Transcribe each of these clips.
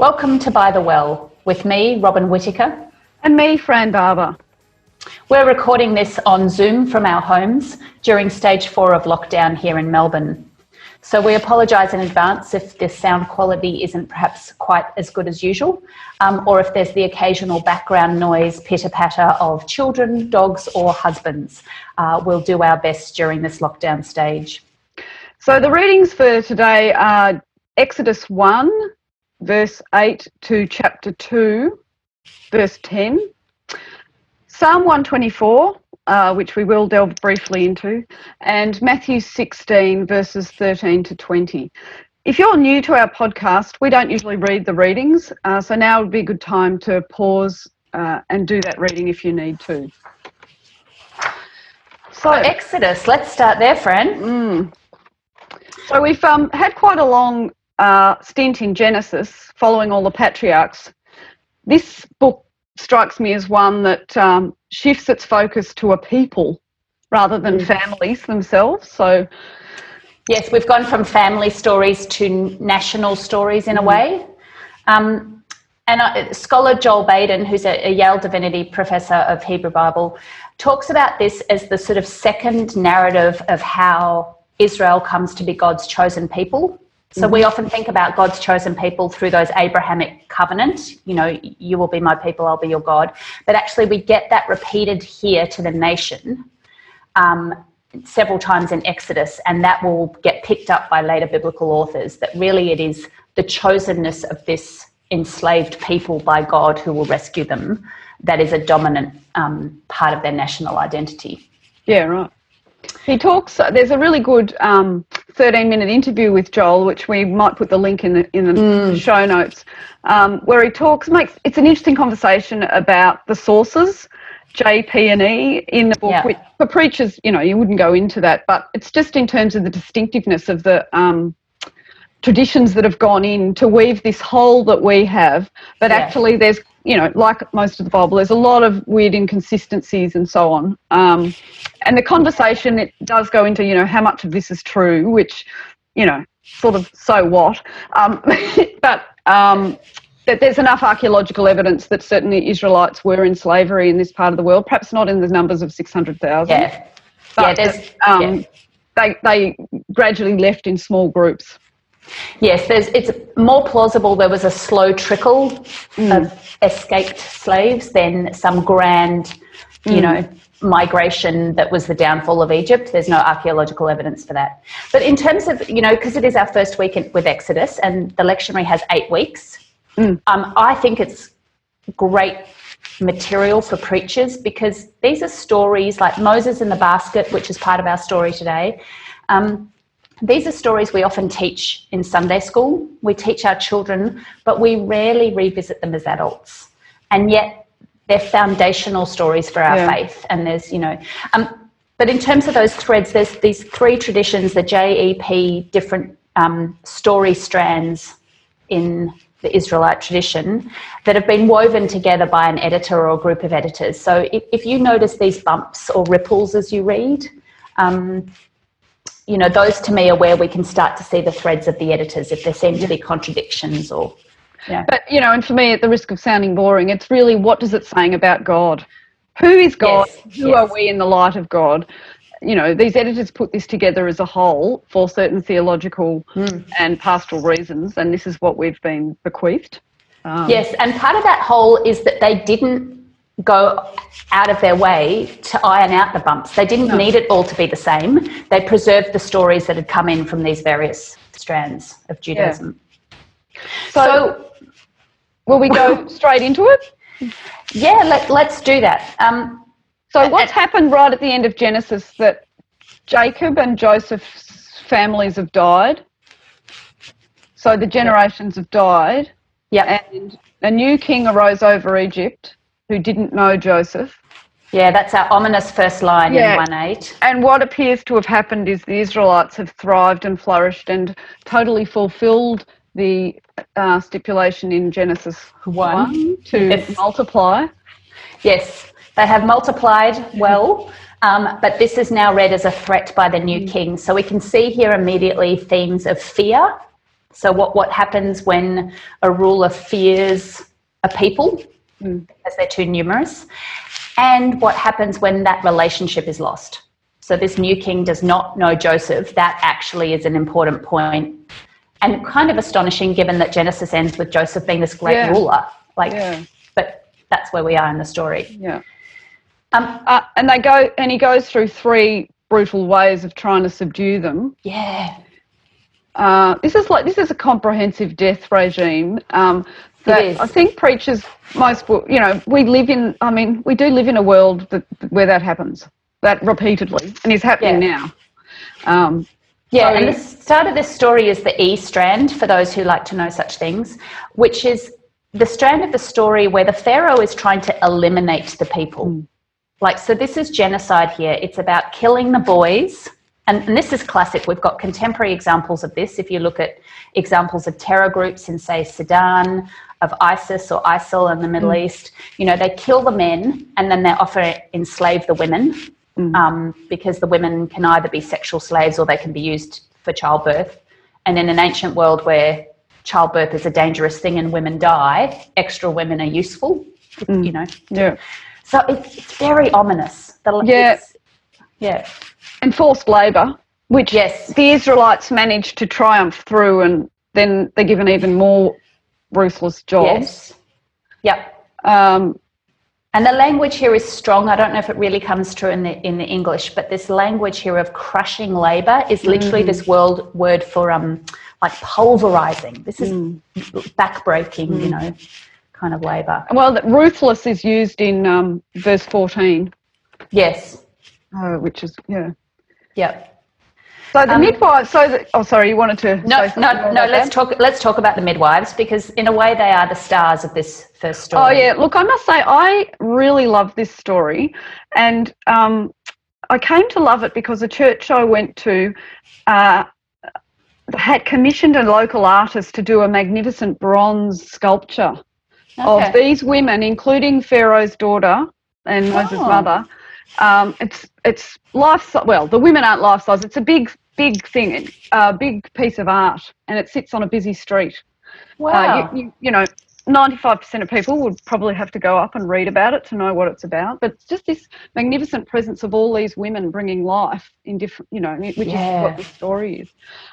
Welcome to By the Well, with me, Robin Whittaker. And me, Fran Barber. We're recording this on Zoom from our homes during stage 4 of lockdown here in Melbourne. So we apologise in advance if the sound quality isn't perhaps quite as good as usual, or if there's the occasional background noise, pitter-patter of children, dogs or husbands. We'll do our best during this lockdown stage. So the readings for today are Exodus 1, verse 8 to chapter 2, verse 10. Psalm 124, which we will delve briefly into, and Matthew 16, verses 13 to 20. If you're new to our podcast, we don't usually read the readings, so now would be a good time to pause and do that reading if you need to. So Exodus, let's start there, Fran. So we've had quite a long stint in Genesis, following all the patriarchs. This book strikes me as one that shifts its focus to a people rather than families themselves. So, yes, we've gone from family stories to national stories in a way. Scholar Joel Baden, who's a Yale Divinity professor of Hebrew Bible, talks about this as the sort of second narrative of how Israel comes to be God's chosen people. So we often think about God's chosen people through those Abrahamic covenant, you know, you will be my people, I'll be your God. But actually we get that repeated here to the nation several times in Exodus, and that will get picked up by later biblical authors, that really it is the chosenness of this enslaved people by God who will rescue them that is a dominant part of their national identity. Yeah, right. He talks, there's a really good 13-minute interview with Joel, which we might put the link in the show notes, where he talks, it's an interesting conversation about the sources, J, P and E in the book. Yeah. Which, for preachers, you know, you wouldn't go into that, but it's just in terms of the distinctiveness of the traditions that have gone in to weave this whole that we have, but actually there's, you know, like most of the Bible, there's a lot of weird inconsistencies and so on. And the conversation, it does go into, you know, how much of this is true, which, you know, sort of so what. But that there's enough archaeological evidence that certainly Israelites were in slavery in this part of the world, perhaps not in the numbers of 600,000. Yeah. But they gradually left in small groups. Yes, it's more plausible there was a slow trickle of escaped slaves than some grand, you know, migration that was the downfall of Egypt. There's no archaeological evidence for that. But in terms of, you know, because it is our first week with Exodus and the lectionary has 8 weeks, I think it's great material for preachers because these are stories like Moses in the basket, which is part of our story today. These are stories we often teach in Sunday school. We teach our children, but we rarely revisit them as adults. And yet they're foundational stories for our faith. And there's, you know, but in terms of those threads, there's these 3 traditions, the JEP, different story strands in the Israelite tradition that have been woven together by an editor or a group of editors. So if you notice these bumps or ripples as you read, you know, those to me are where we can start to see the threads of the editors if there seem to be contradictions or, yeah. But, you know, and for me, at the risk of sounding boring, it's really what does it saying about God? Who is God? Yes, Who are we in the light of God? You know, these editors put this together as a whole for certain theological and pastoral reasons, and this is what we've been bequeathed. Yes, and part of that whole is that they didn't go out of their way to iron out the bumps. They didn't need it all to be the same. They preserved the stories that had come in from these various strands of Judaism. Yeah. So will we go straight into it? Yeah, let's do that. So what's happened right at the end of Genesis that Jacob and Joseph's families have died. So the generations have died. Yeah. And a new king arose over Egypt who didn't know Joseph. Yeah, that's our ominous first line in 1:8. And what appears to have happened is the Israelites have thrived and flourished and totally fulfilled the stipulation in Genesis 1 to multiply. Yes, they have multiplied well, but this is now read as a threat by the new king. So we can see here immediately themes of fear, So what happens when a ruler fears a people because they're too numerous, and what happens when that relationship is lost. So this new king does not know Joseph. That actually is an important point, and kind of astonishing given that Genesis ends with Joseph being this great ruler. But that's where we are in the story. Yeah. And he goes through 3 brutal ways of trying to subdue them. Yeah. This is a comprehensive death regime. That I think preachers, we do live in a world where that happens, that repeatedly, and is happening now. And the start of this story is the E strand, for those who like to know such things, which is the strand of the story where the Pharaoh is trying to eliminate the people. So this is genocide here. It's about killing the boys. And this is classic. We've got contemporary examples of this. If you look at examples of terror groups in, say, Sudan, of ISIS or ISIL in the Middle East, they kill the men and then they often enslave the women because the women can either be sexual slaves or they can be used for childbirth. And in an ancient world where childbirth is a dangerous thing and women die, extra women are useful, Yeah. So it's very ominous. And forced labour, which the Israelites managed to triumph through, and then they're given even more ruthless jobs. And the language here is strong. I don't know if it really comes through in the English, but this language here of crushing labour is literally this word for pulverising. This is backbreaking, kind of labour. Well, ruthless is used in verse 14. Yes. Which is So the midwives. Sorry, you wanted to. No. Let's talk about the midwives, because in a way they are the stars of this first story. Oh yeah. Look, I must say I really love this story, and I came to love it because a church I went to had commissioned a local artist to do a magnificent bronze sculpture of these women, including Pharaoh's daughter and Moses' mother. It's life. Well, the women aren't life size. It's a big thing, a big piece of art, and it sits on a busy street. Wow. 95% of people would probably have to go up and read about it to know what it's about. But it's just this magnificent presence of all these women bringing life in different, which is what this story is.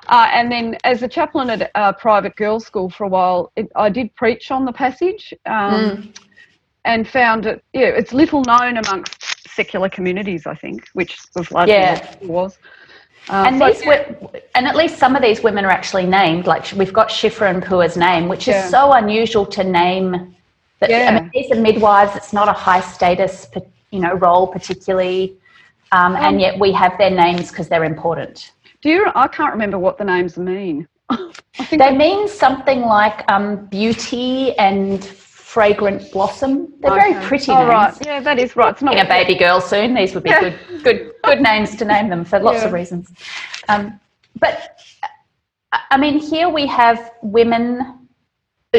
And then as a chaplain at a private girls' school for a while, I did preach on the passage and found it, it's little known amongst secular communities, I think, which was largely what it was. And at least some of these women are actually named. Like we've got Shifra and Pua's name, which is so unusual to name. I mean, these are midwives. It's not a high status, role particularly, and yet we have their names because they're important. I can't remember what the names mean. They mean something like beauty and fragrant blossom. They're very pretty names. Right. Yeah, that is right. It's not a baby girl soon. These would be good names to name them for lots of reasons. But I mean, here we have women.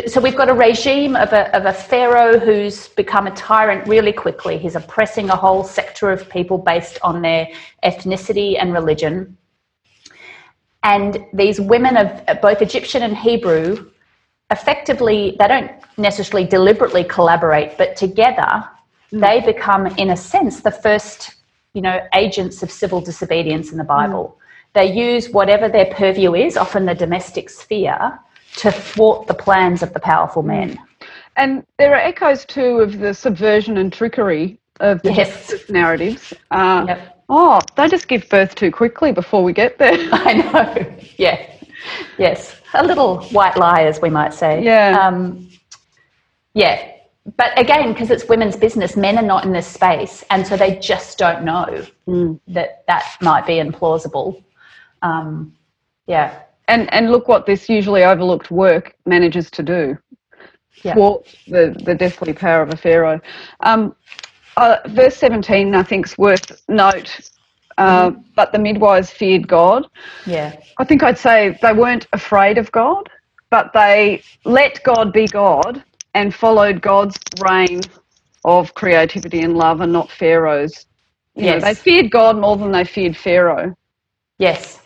So we've got a regime of a pharaoh who's become a tyrant really quickly. He's oppressing a whole sector of people based on their ethnicity and religion. And these women of both Egyptian and Hebrew, effectively, they don't necessarily deliberately collaborate, but together they become, in a sense, the first, agents of civil disobedience in the Bible. They use whatever their purview is, often the domestic sphere, to thwart the plans of the powerful men. And there are echoes too of the subversion and trickery of the Genesis narratives. They just give birth too quickly before we get there. I know. Yes. A little white lie, as we might say. But again, because it's women's business, men are not in this space, and so they just don't know that might be implausible. And look what this usually overlooked work manages to do. Thwart the deathly power of a pharaoh. Verse 17, I think, is worth note. But the midwives feared God. I think I'd say they weren't afraid of God, but they let God be God and followed God's reign of creativity and love, and not Pharaoh's. They feared God more than they feared Pharaoh. Yes.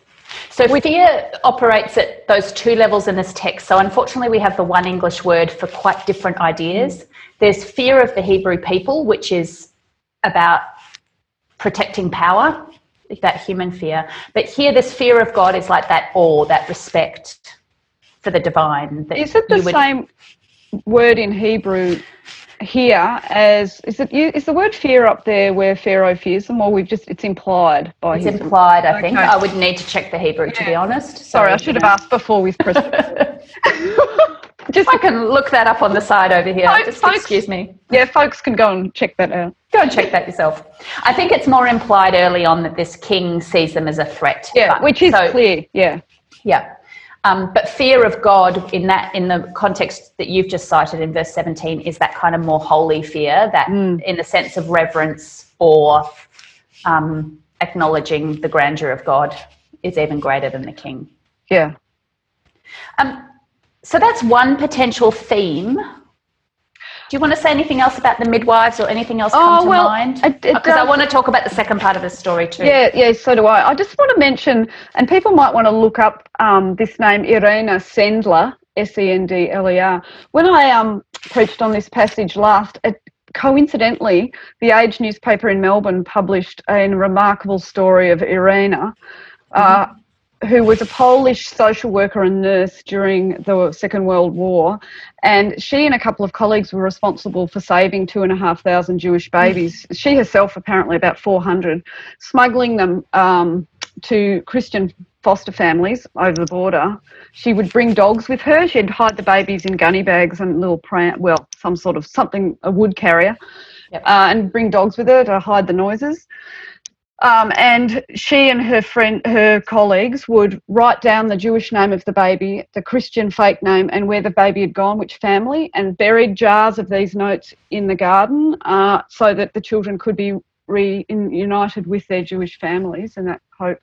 So fear operates at those two levels in this text. So unfortunately, we have the one English word for quite different ideas. There's fear of the Hebrew people, which is about protecting power, that human fear. But here, this fear of God is like that awe, that respect for the divine. Is it the same word in Hebrew here as is the word fear up there where Pharaoh fears them, or it's implied by it's implied, I think. I would need to check the Hebrew to be honest. Sorry, I should have asked before we pressed. I can look that up on the side over here. Folks, excuse me. Yeah, folks can go and check that out. Go and check that yourself. I think it's more implied early on that this king sees them as a threat. Yeah, which is clear. Yeah. Yeah. But fear of God in the context that you've just cited in verse 17 is that kind of more holy fear, that in the sense of reverence or acknowledging the grandeur of God is even greater than the king. Yeah. So that's one potential theme. Do you want to say anything else about the midwives or anything else come to mind? Because I want to talk about the second part of the story too. Yeah, so do I. I just want to mention, and people might want to look up this name, Irena Sendler, Sendler. When I preached on this passage last, coincidentally, the Age newspaper in Melbourne published a remarkable story of Irena, who was a Polish social worker and nurse during the Second World War, and she and a couple of colleagues were responsible for saving 2,500 Jewish babies. She herself apparently about 400, smuggling them to Christian foster families over the border. She would bring dogs with her. She'd hide the babies in gunny bags and little a wood carrier, and bring dogs with her to hide the noises. And she and her colleagues would write down the Jewish name of the baby, the Christian fake name, and where the baby had gone, which family, and buried jars of these notes in the garden so that the children could be reunited with their Jewish families in that hope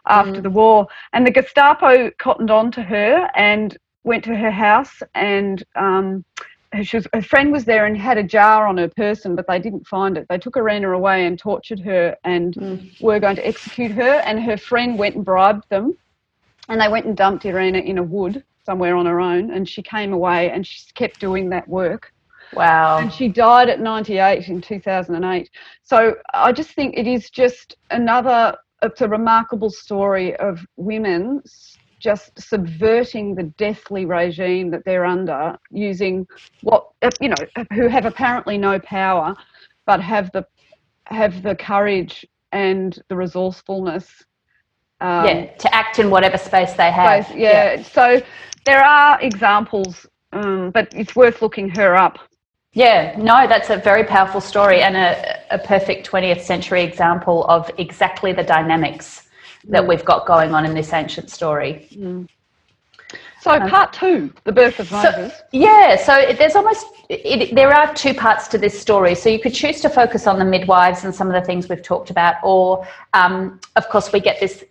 after the war. And the Gestapo cottoned on to her and went to her house, and her friend was there and had a jar on her person, but they didn't find it. They took Irena away and tortured her and were going to execute her, and her friend went and bribed them, and they went and dumped Irena in a wood somewhere on her own, and she came away and she kept doing that work. Wow. And she died at 98 in 2008. So I just think it is just it's a remarkable story of women just subverting the deathly regime that they're under, using who have apparently no power, but have the courage and the resourcefulness. To act in whatever space they have. So there are examples, but it's worth looking her up. Yeah, no, that's a very powerful story and a perfect 20th century example of exactly the dynamics that we've got going on in this ancient story. So part two, the birth of Moses. So there's there are two parts to this story. So you could choose to focus on the midwives and some of the things we've talked about, or of course we get this,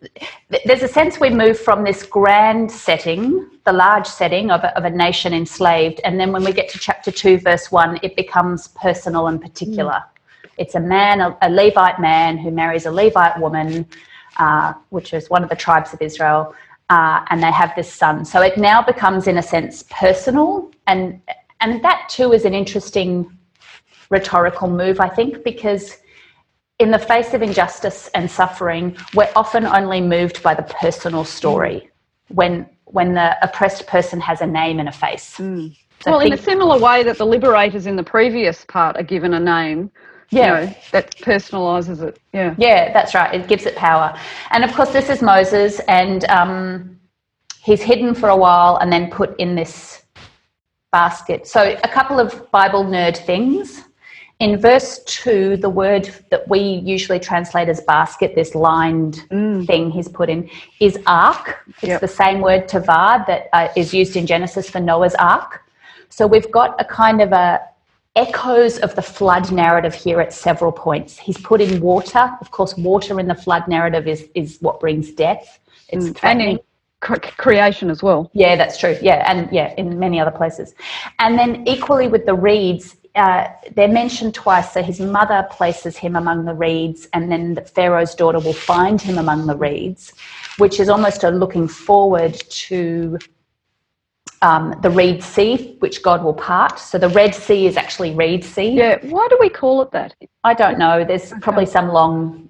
there's a sense we move from this grand setting, the large setting of a nation enslaved, and then when we get to chapter 2 verse 1, it becomes personal and particular. It's a Levite man who marries a Levite woman, which is one of the tribes of Israel, and they have this son. So it now becomes, in a sense, personal, and that too is an interesting rhetorical move, I think, because in the face of injustice and suffering, we're often only moved by the personal story when the oppressed person has a name and a face. So in a similar way that the liberators in the previous part are given a name, that personalises it. Yeah, that's right. It gives it power. And of course, this is Moses, and he's hidden for a while and then put in this basket. So a couple of Bible nerd things. In verse 2, the word that we usually translate as basket, this lined thing he's put in, is ark. It's the same word thwart that is used in Genesis for Noah's ark. So we've got a kind of echoes of the flood narrative here at several points. He's put in water. Of course, water in the flood narrative is what brings death. It's threatening. And in creation as well. Yeah, that's true. Yeah, and in many other places. And then equally with the reeds, they're mentioned twice. So his mother places him among the reeds, and then the Pharaoh's daughter will find him among the reeds, which is almost a looking forward to the Reed Sea, which God will part. So the Red Sea is actually Reed Sea. Yeah. Why do we call it that? I don't know. There's probably some long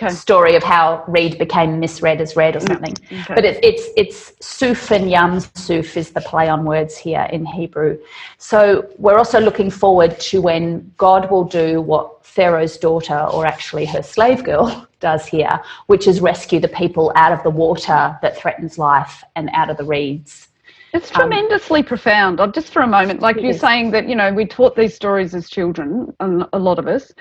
story of how reed became misread as red or something. Okay. But it's Suf and Yam Suf is the play on words here in Hebrew. So we're also looking forward to when God will do what Pharaoh's daughter, or actually her slave girl, does here, which is rescue the people out of the water that threatens life and out of the reeds. It's tremendously profound. Just for a moment, like you're saying that, we taught these stories as children, a lot of us.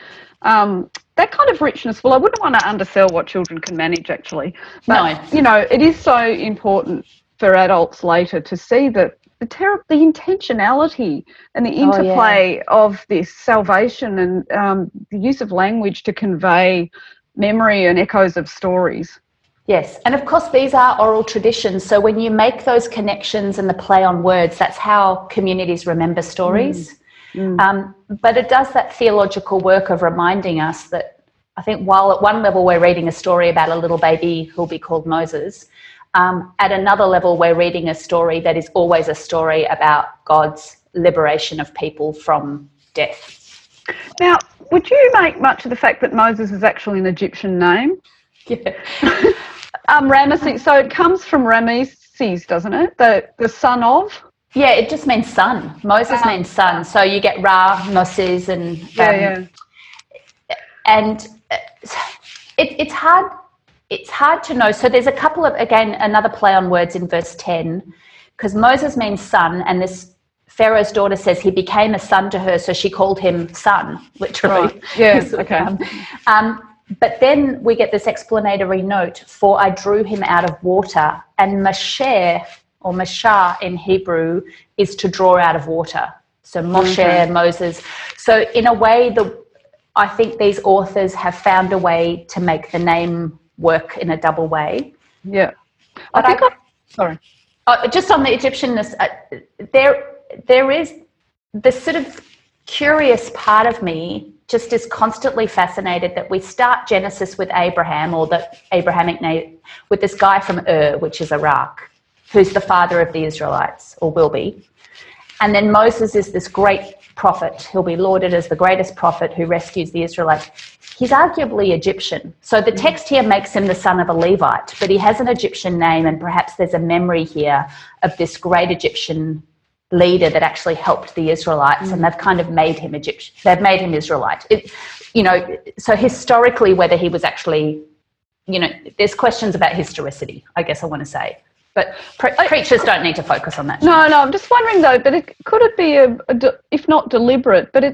That kind of richness, well, I wouldn't want to undersell what children can manage, actually. But, it is so important for adults later to see that the intentionality and the interplay of this salvation and the use of language to convey memory and echoes of stories. Yes, and of course these are oral traditions, so when you make those connections and the play on words, that's how communities remember stories. But it does that theological work of reminding us that, I think, while at one level we're reading a story about a little baby who'll be called Moses, at another level we're reading a story that is always a story about God's liberation of people from death. Now, would you make much of the fact that Moses is actually an Egyptian name? Yeah. Ramesses, so it comes from Ramesses, doesn't it? The son of? Yeah, it just means son. Moses means son. So you get Ra, Moses, and and it's hard. It's hard to know. So there's a couple of, again, another play on words in verse 10, because Moses means son, and this Pharaoh's daughter says he became a son to her, so she called him son, literally. Right. Yeah. Okay. But then we get this explanatory note, for I drew him out of water, and Mashah, or Mashah in Hebrew, is to draw out of water. So Moshe, Moses. So in a way, I think these authors have found a way to make the name work in a double way. Yeah. Sorry. Just on the Egyptianness, there is the sort of curious part of me just is constantly fascinated that we start Genesis with Abraham, or the Abrahamic name, with this guy from which is Iraq, who's the father of the Israelites, or will be. And then Moses is this great prophet. He'll be lauded as the greatest prophet who rescues the Israelites. He's arguably Egyptian. So the text here makes him the son of a Levite, but he has an Egyptian name, and perhaps there's a memory here of this great Egyptian leader that actually helped the Israelites, and they've kind of made him Egyptian. They've made him Israelite. So historically, whether he was actually, there's questions about historicity, I guess I want to say. But preachers don't need to focus on that. No, I'm just wondering though, but could it be, if not deliberate, but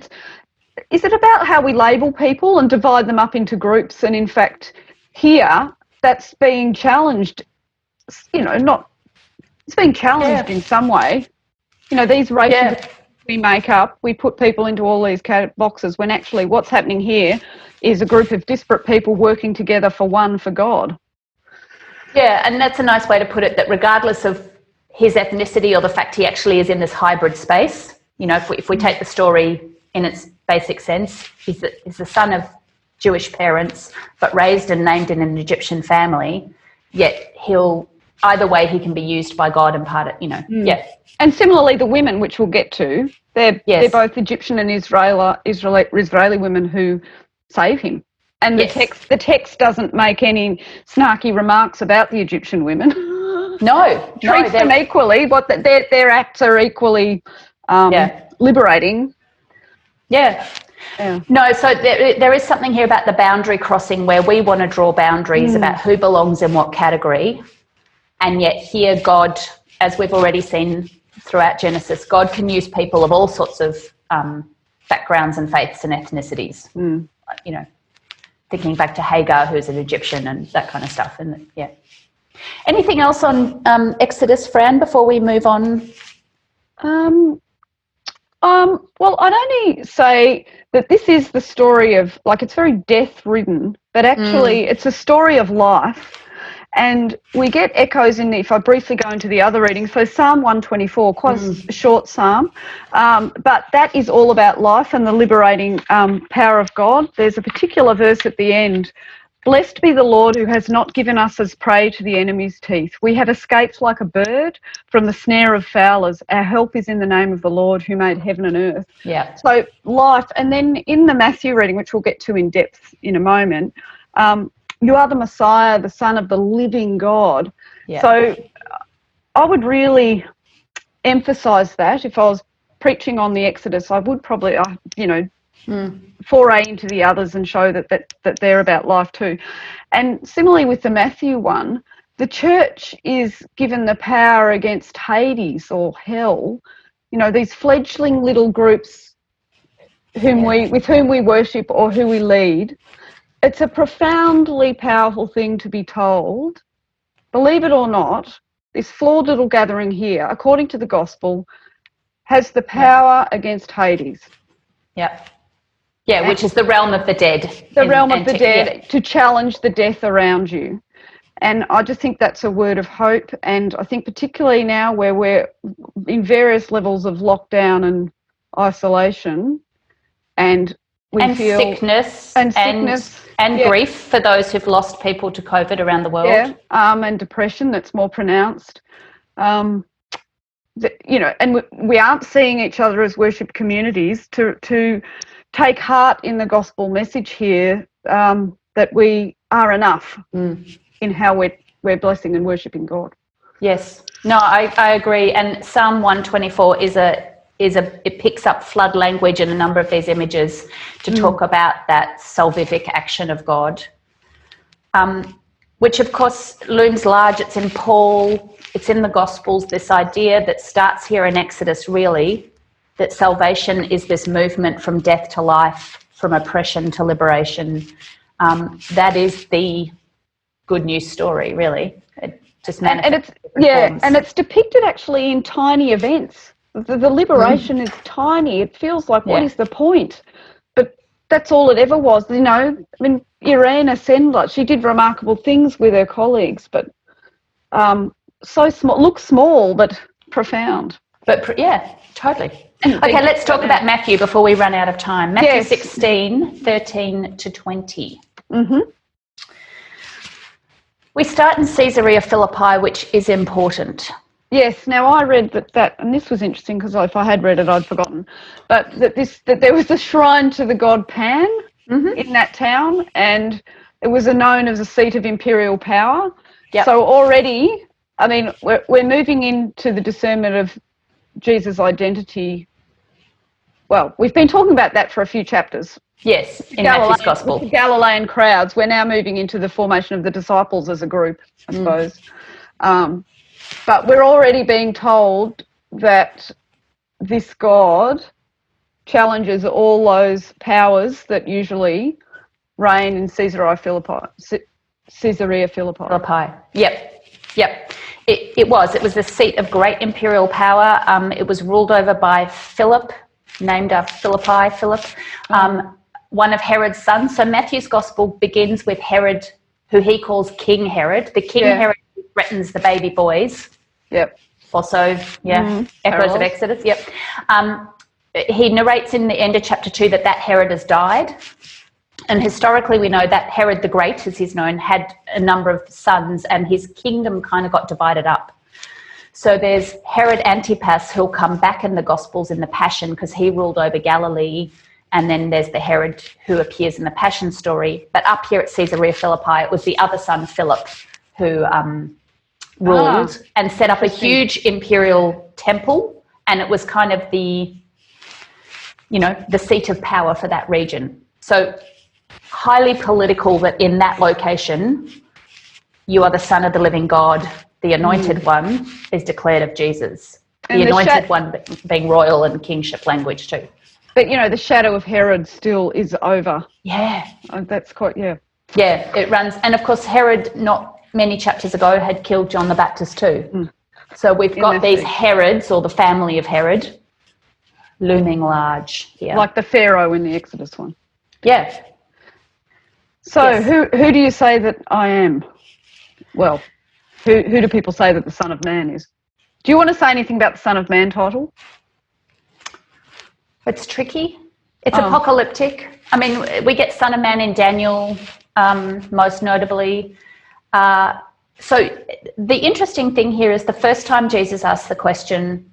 is it about how we label people and divide them up into groups? And in fact, here, that's being challenged, it's being challenged in some way. These races we make up, we put people into all these boxes, when actually what's happening here is a group of disparate people working together for God. Yeah, and that's a nice way to put it, that regardless of his ethnicity or the fact he actually is in this hybrid space, if we take the story in its basic sense, he's the son of Jewish parents, but raised and named in an Egyptian family, yet either way he can be used by God and part of, And similarly, the women, which we'll get to, they're both Egyptian and Israeli women who save him. And the text doesn't make any snarky remarks about the Egyptian women. No, treats them equally. Their acts are equally liberating. Yeah. No, so there is something here about the boundary crossing where we want to draw boundaries about who belongs in what category, and yet here God, as we've already seen throughout Genesis, God can use people of all sorts of backgrounds and faiths and ethnicities. Thinking back to Hagar, who's an Egyptian, and that kind of stuff. And anything else on Exodus, Fran, before we move on? Well, I'd only say that this is the story of, it's very death-ridden, but actually it's a story of life. And we get echoes in, if I briefly go into the other readings, so Psalm 124, quite a short psalm, but that is all about life and the liberating power of God. There's a particular verse at the end: "Blessed be the Lord who has not given us as prey to the enemy's teeth. We have escaped like a bird from the snare of fowlers. Our help is in the name of the Lord who made heaven and earth." Yeah. So life. And then in the Matthew reading, which we'll get to in depth in a moment, you are the Messiah, the Son of the living God. Yeah. So I would really emphasise that. If I was preaching on the Exodus, I would probably, foray into the others and show that they're about life too. And similarly with the Matthew one, the church is given the power against Hades or hell, these fledgling little groups with whom we worship or who we lead. It's a profoundly powerful thing to be told, believe it or not, this flawed little gathering here, according to the gospel, has the power against Hades. Yeah. Yeah, which is the realm of the dead. The realm of the dead, to challenge the death around you. And I just think that's a word of hope. And I think particularly now where we're in various levels of lockdown and isolation, and we feel sickness and grief for those who've lost people to COVID around the world. Yeah, and depression that's more pronounced. And we aren't seeing each other as worship communities to take heart in the gospel message here, that we are enough in how we're blessing and worshipping God. Yes. No, I agree. And Psalm 124 it picks up flood language in a number of these images to talk about that salvific action of God, which of course looms large. It's in Paul, it's in the Gospels, this idea that starts here in Exodus really, that salvation is this movement from death to life, from oppression to liberation. That is the good news story, really. It just manifests. And it's depicted actually in tiny events. The liberation is tiny. It feels like, what is the point? But that's all it ever was. I mean, Irena Sendler, she did remarkable things with her colleagues, but so small, looks small, but profound. But yeah, totally. Okay, let's talk about Matthew before we run out of time. Matthew 16, 13 to 20. Mm-hmm. We start in Caesarea Philippi, which is important. Yes. Now I read that, and this was interesting because if I had read it, I'd forgotten. But that there was a shrine to the god Pan in that town, and it was known as a seat of imperial power. Yep. So already, I mean, we're moving into the discernment of Jesus' identity. Well, we've been talking about that for a few chapters. Yes, in Matthew's Gospel. With the Galilean crowds, we're now moving into the formation of the disciples as a group, I suppose. But we're already being told that this God challenges all those powers that usually reign in Caesarea Philippi. Yep. It was the seat of great imperial power. It was ruled over by Philip, named after Philip, one of Herod's sons. So Matthew's Gospel begins with Herod, who he calls King Herod. The King Herod who threatens the baby boys. Yep. Also, echoes of Exodus. Yep. He narrates in the end of chapter 2 that Herod has died. And historically, we know that Herod the Great, as he's known, had a number of sons, and his kingdom kind of got divided up. So there's Herod Antipas, who'll come back in the Gospels in the Passion because he ruled over Galilee. And then there's the Herod who appears in the Passion story. But up here at Caesarea Philippi, it was the other son, Philip, who ruled and set up a huge imperial temple. And it was kind of the seat of power for that region. So highly political that in that location, you are the Son of the living God. The anointed one is declared of Jesus. And the anointed one being royal and kingship language too. But, the shadow of Herod still is over. Yeah. That's quite, Yeah, it runs. And, of course, Herod, not many chapters ago, had killed John the Baptist too. So we've got these Herods, or the family of Herod, looming large here. Like the Pharaoh in the Exodus one. Yeah. So who do you say that I am? well, who do people say that the Son of Man is? Do you want to say anything about the Son of Man title? It's tricky. It's apocalyptic. I mean, we get Son of Man in Daniel, most notably. So the interesting thing here is the first time Jesus asks the question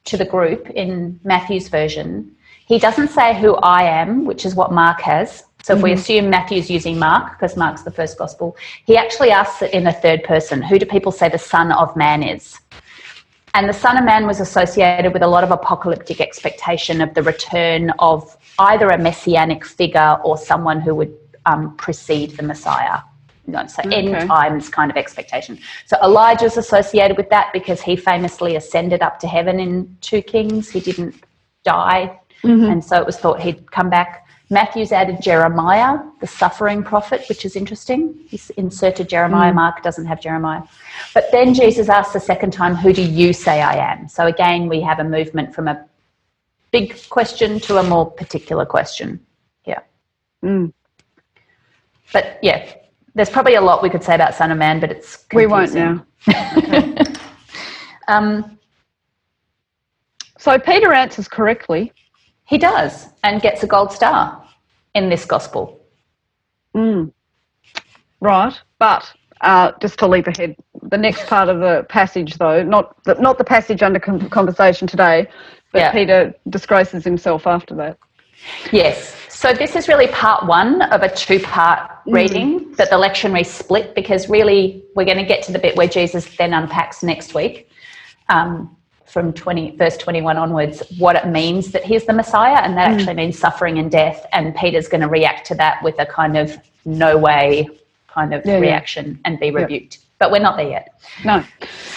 to the group in Matthew's version, he doesn't say who I am, which is what Mark has. So if we assume Matthew's using Mark, because Mark's the first gospel, he actually asks it in a third person. Who do people say the Son of Man is? And the Son of Man was associated with a lot of apocalyptic expectation of the return of either a messianic figure or someone who would precede the Messiah. So end times kind of expectation. So Elijah's associated with that because he famously ascended up to heaven in 2 Kings. He didn't die, and so it was thought he'd come back. Matthew's added Jeremiah, the suffering prophet, which is interesting. He's inserted Jeremiah. Mark doesn't have Jeremiah. But then Jesus asks the second time, who do you say I am? So again, we have a movement from a big question to a more particular question. Yeah. But yeah, there's probably a lot we could say about Son of Man, but it's confusing. We won't now. Okay. So Peter answers correctly. He does, and gets a gold star in this gospel. Right, but just to leap ahead, the next part of the passage, though, not the passage under conversation today, but Peter disgraces himself after that. Yes, so this is really part 1 of a 2-part reading that the lectionary split, because really we're going to get to the bit where Jesus then unpacks next week. From verse 21 onwards, what it means that he's the Messiah, and that actually means suffering and death, and Peter's going to react to that with a kind of no way kind of reaction and be rebuked. But we're not there yet. No.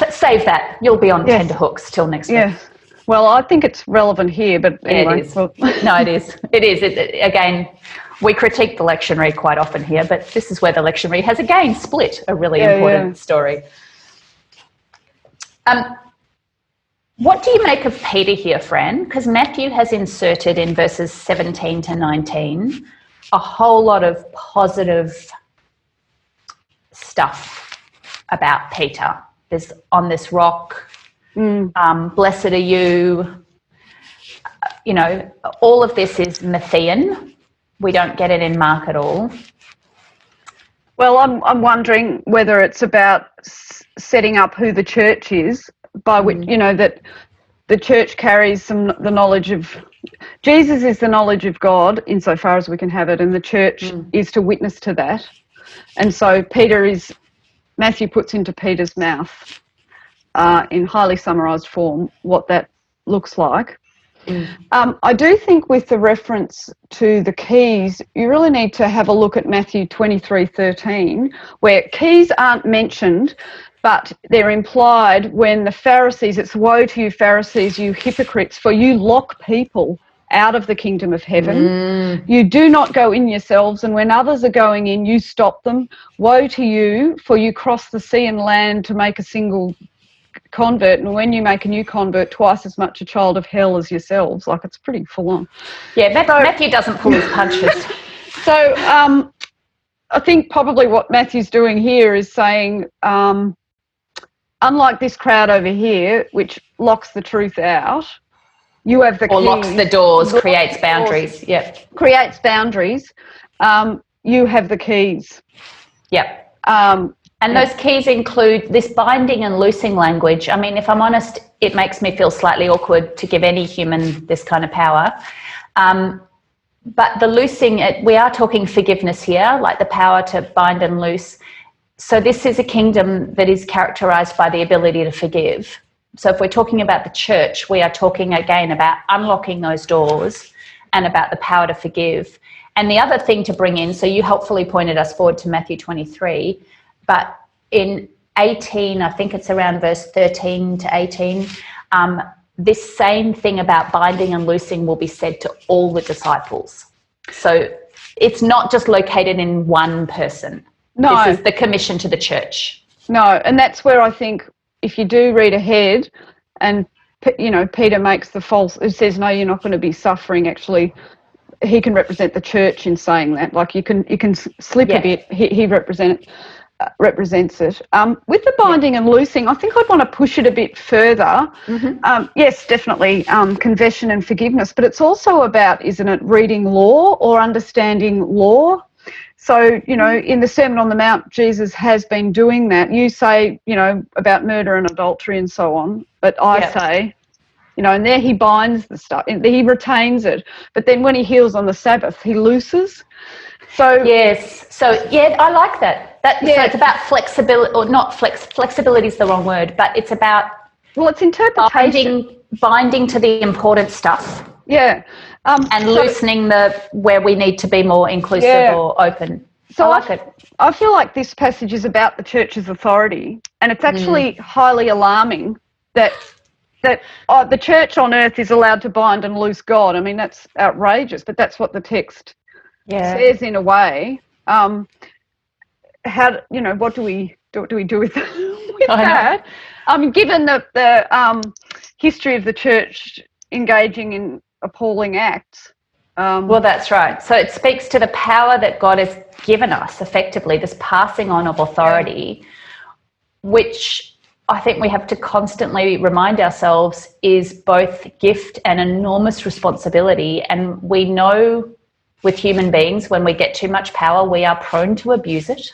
Save that. You'll be on tender hooks till next week. Yeah. Well, I think it's relevant here, but anyway. It is. No, it is. It is. Again, we critique the lectionary quite often here, but this is where the lectionary has again split a really important story. What do you make of Peter here, Fran? Because Matthew has inserted in verses 17 to 19 a whole lot of positive stuff about Peter. There's on this rock, blessed are you. You know, all of this is Matthean. We don't get it in Mark at all. Well, I'm wondering whether it's about setting up who the church is, by which, you know, that the church carries the knowledge of Jesus is the knowledge of God insofar as we can have it, and the church is to witness to that. And so Matthew puts into Peter's mouth in highly summarised form what that looks like. I do think with the reference to the keys, you really need to have a look at Matthew 23:13, where keys aren't mentioned, but they're implied when the Pharisees, it's woe to you Pharisees, you hypocrites, for you lock people out of the kingdom of heaven. You do not go in yourselves, and when others are going in, you stop them. Woe to you, for you cross the sea and land to make a single convert, and when you make a new convert, twice as much a child of hell as yourselves. Like, it's pretty full on. Yeah, Matthew doesn't pull his punches. So I think probably what Matthew's doing here is saying, unlike this crowd over here, which locks the truth out, you have the key. Or locks the doors, creates boundaries. Yep. Creates boundaries. You have the keys. Yep. And those keys include this binding and loosing language. I mean, if I'm honest, it makes me feel slightly awkward to give any human this kind of power. But the loosing, we are talking forgiveness here, like the power to bind and loose. So this is a kingdom that is characterized by the ability to forgive. So if we're talking about the church, we are talking again about unlocking those doors and about the power to forgive. And the other thing to bring in, so you helpfully pointed us forward to Matthew 23, but in 18, I think it's around verse 13 to 18, this same thing about binding and loosing will be said to all the disciples. So it's not just located in one person. No. This is the commission to the church. No, and that's where I think if you do read ahead and, you know, Peter makes the false, it says, no, you're not going to be suffering. Actually, he can represent the church in saying that. Like, you can slip a bit. He represents represents it. With the binding and loosing, I think I'd want to push it a bit further. Yes, definitely confession and forgiveness, but it's also about, isn't it, reading law or understanding law? So, you know, in the Sermon on the Mount, Jesus has been doing that. You say, you know, about murder and adultery and so on, but I say, you know, and there he binds the stuff, he retains it, but then when he heals on the Sabbath, he looses. So yes, so yeah, I like that. So it's about flexibility, or not flexibility is the wrong word, but it's about it's interpretation, binding to the important stuff. Yeah, and loosening where we need to be more inclusive or open. So I like it. I feel like this passage is about the church's authority, and it's actually highly alarming that the church on earth is allowed to bind and loose God. I mean, that's outrageous, but that's what the text says in a way. How, you know, what do we do with that? Given the history of the church engaging in appalling acts. Well, that's right. So it speaks to the power that God has given us, effectively, this passing on of authority, which I think we have to constantly remind ourselves is both gift and enormous responsibility. And we know with human beings, when we get too much power, we are prone to abuse it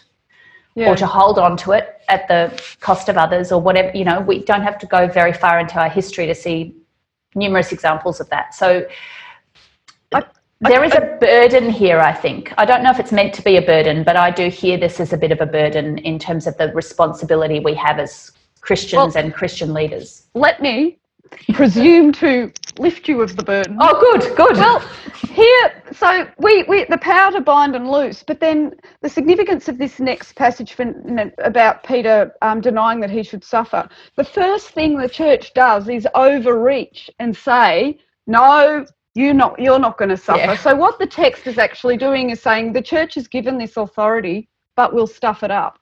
or to hold on to it at the cost of others or whatever. You know, we don't have to go very far into our history to see numerous examples of that. So there is a burden here, I think. I don't know if it's meant to be a burden, but I do hear this as a bit of a burden in terms of the responsibility we have as Christians and Christian leaders. Let me presume to lift you of the burden. Oh, good. Well, here, so we the power to bind and loose, but then the significance of this next passage about Peter denying that he should suffer. The first thing the church does is overreach and say, no, you're not going to suffer. So what the text is actually doing is saying the church is given this authority, but we'll stuff it up.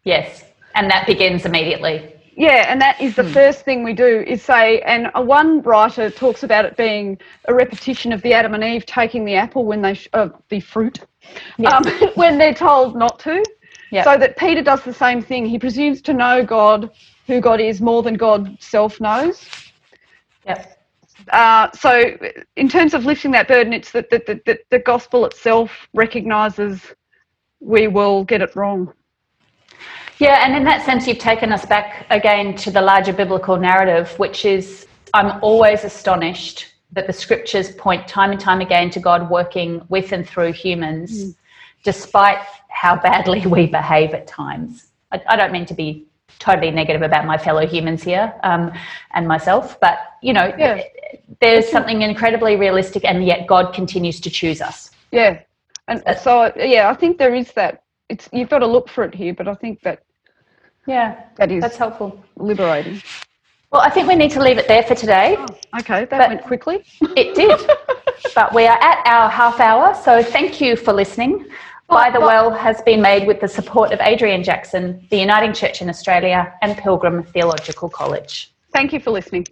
Yes, and that begins immediately. Yeah, and that is the first thing we do is say, and one writer talks about it being a repetition of the Adam and Eve taking the apple when they, the fruit, when they're told not to. Yep. So that Peter does the same thing. He presumes to know God, who God is, more than God self knows. Yep. So in terms of lifting that burden, it's that the gospel itself recognises we will get it wrong. Yeah, and in that sense, you've taken us back again to the larger biblical narrative, which is I'm always astonished that the scriptures point time and time again to God working with and through humans, despite how badly we behave at times. I don't mean to be totally negative about my fellow humans here and myself, but, you know, there's something incredibly realistic, and yet God continues to choose us. Yeah, and so, I think there is that. You've got to look for it here, but I think that that's helpful, liberating. Well, I think we need to leave it there for today. Oh, okay, that went quickly. It did, but we are at our half hour, so thank you for listening. By the Well has been made with the support of Adrian Jackson, the Uniting Church in Australia, and Pilgrim Theological College. Thank you for listening.